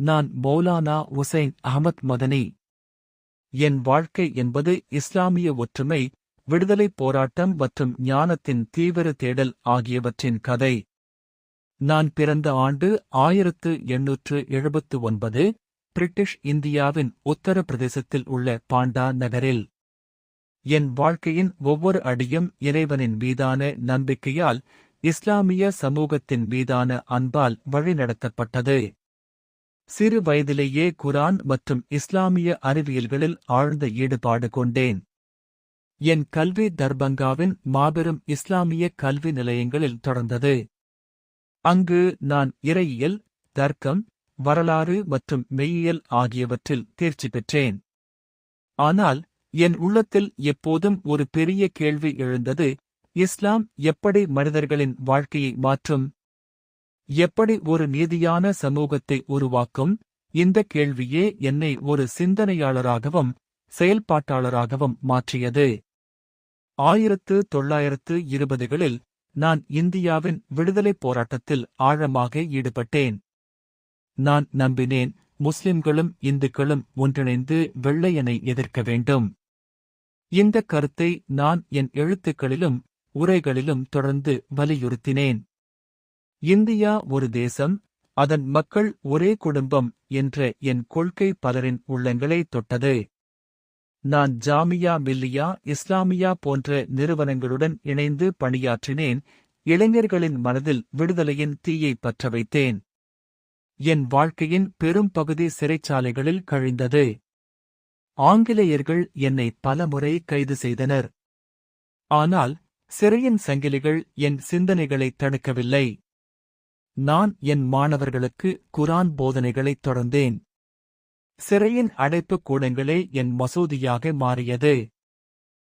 நான் மௌலானா உசைன் அஹமத் மதனி. என் வாழ்க்கை என்பது இஸ்லாமிய ஒற்றுமை, விடுதலைப் போராட்டம் மற்றும் ஞானத்தின் தீவிர தேடல் ஆகியவற்றின் கதை. நான் பிறந்த ஆண்டு 1879, பிரிட்டிஷ் இந்தியாவின் உத்தரப்பிரதேசத்தில் உள்ள பாண்டா நகரில். என் வாழ்க்கையின் ஒவ்வொரு அடியும் இறைவனின் மீதான நம்பிக்கையால், இஸ்லாமிய சமூகத்தின் மீதான அன்பால் வழிநடத்தப்பட்டது. சிறு வயதிலேயே குரான் மற்றும் இஸ்லாமிய அறிவியல்களில் ஆழ்ந்த ஈடுபாடு கொண்டேன். என் கல்வி தர்பங்காவின் மாபெரும் இஸ்லாமிய கல்வி நிலையங்களில் தொடர்ந்தது. அங்கு நான் இறையியல், தர்க்கம், வரலாறு மற்றும் மெய்யியல் ஆகியவற்றில் தேர்ச்சி பெற்றேன். ஆனால் என் உள்ளத்தில் எப்போதும் ஒரு பெரிய கேள்வி எழுந்தது: இஸ்லாம் எப்படி மனிதர்களின் வாழ்க்கையை மாற்றும்? எப்படி ஒரு நீதியான சமூகத்தை உருவாக்கும்? இந்த கேள்வியே என்னை ஒரு சிந்தனையாளராகவும் செயல்பாட்டாளராகவும் மாற்றியது. 1920களில் நான் இந்தியாவின் விடுதலைப் போராட்டத்தில் ஆழமாக ஈடுபட்டேன். நான் நம்பினேன், முஸ்லிம்களும் இந்துக்களும் ஒன்றிணைந்து வெள்ளையனை எதிர்க்க வேண்டும். இந்த கருத்தை நான் என் எழுத்துக்களிலும் உரைகளிலும் தொடர்ந்து வலியுறுத்தினேன். இந்தியா ஒரு தேசம், அதன் மக்கள் ஒரே குடும்பம் என்ற என் கொள்கை பலரின் உள்ளங்களை தொட்டது. நான் ஜாமியா மில்லியா இஸ்லாமியா போன்ற நிறுவனங்களுடன் இணைந்து பணியாற்றினேன். இளைஞர்களின் மனதில் விடுதலையின் தீயை பற்ற வைத்தேன். என் வாழ்க்கையின் பெரும் பகுதி சிறைச்சாலைகளில் கழிந்தது. ஆங்கிலேயர்கள் என்னை பலமுறை கைது செய்தனர். ஆனால் சிறையின் சங்கிலிகள் என் சிந்தனைகளை தடுக்கவில்லை. நான் என் மாணவர்களுக்கு குரான் போதனைகளைத் தொடர்ந்தேன். சிறையின் அடைப்புக் கூடங்களே என் மசூதியாக மாறியது.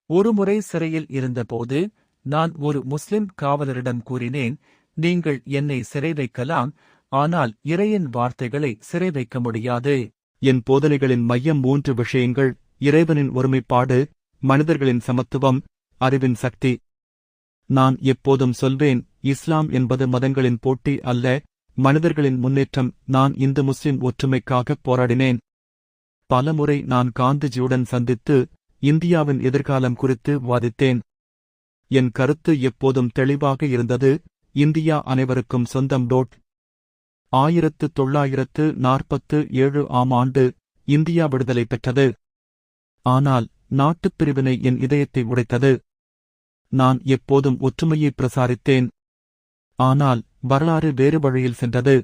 ஒருமுறை சிறையில் இருந்தபோது நான் ஒரு முஸ்லிம் காவலரிடம் கூறினேன், நீங்கள் என்னை சிறை வைக்கலாம், ஆனால் இறையின் வார்த்தைகளை சிறை வைக்க முடியாது. என் போதனைகளின் மையம் 3 விஷயங்கள்: இறைவனின் ஒருமைப்பாடு, மனிதர்களின் சமத்துவம், அறிவின் சக்தி. நான் எப்போதும் சொல்வேன், இஸ்லாம் என்பது மதங்களின் போட்டி அல்ல, மனிதர்களின் முன்னேற்றம். நான் இந்து முஸ்லிம் ஒற்றுமைக்காக போராடினேன். பலமுறை நான் காந்திஜியுடன் சந்தித்து இந்தியாவின் எதிர்காலம் குறித்து வாதித்தேன். என் கருத்து எப்போதும் தெளிவாக இருந்தது: இந்தியா அனைவருக்கும் சொந்தம். 1947 ஆண்டு இந்தியா விடுதலை பெற்றது. ஆனால் நாட்டுப் பிரிவினை என் இதயத்தை உடைத்தது. நான் எப்போதும் ஒற்றுமையை பிரசாரித்தேன். ஆனால் வரலாறு வேறு வழியில் சென்றது.